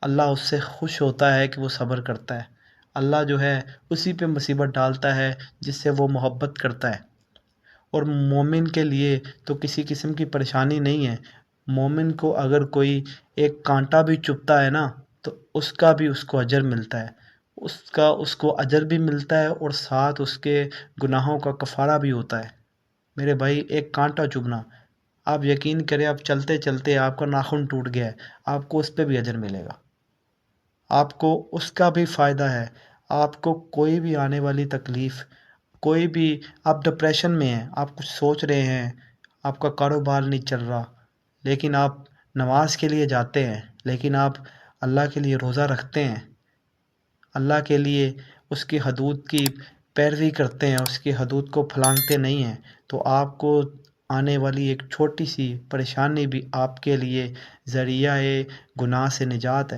اللہ اس سے خوش ہوتا ہے کہ وہ صبر کرتا ہے۔ اللہ جو ہے اسی پہ مصیبت ڈالتا ہے جس سے وہ محبت کرتا ہے۔ اور مومن کے لیے تو کسی قسم کی پریشانی نہیں ہے۔ مومن کو اگر کوئی ایک کانٹا بھی چبھتا ہے نا تو اس کا بھی اس کو اجر ملتا ہے، اس کو اجر بھی ملتا ہے اور ساتھ اس کے گناہوں کا کفارہ بھی ہوتا ہے۔ میرے بھائی، ایک کانٹا چبھنا، آپ یقین کریں، آپ چلتے چلتے آپ کا ناخن ٹوٹ گیا ہے، آپ کو اس پہ بھی اجر ملے گا، آپ کو اس کا بھی فائدہ ہے۔ آپ کو کوئی بھی آنے والی تکلیف، کوئی بھی، آپ ڈپریشن میں ہیں، آپ کچھ سوچ رہے ہیں، آپ کا کاروبار نہیں چل رہا، لیکن آپ نماز کے لیے جاتے ہیں، لیکن آپ اللہ کے لیے روزہ رکھتے ہیں، اللہ کے لیے اس کی حدود کی پیروی کرتے ہیں، اس کی حدود کو پھلانگتے نہیں ہیں، تو آپ کو آنے والی ایک چھوٹی سی پریشانی بھی آپ کے لیے ذریعہ گناہ سے نجات ہے۔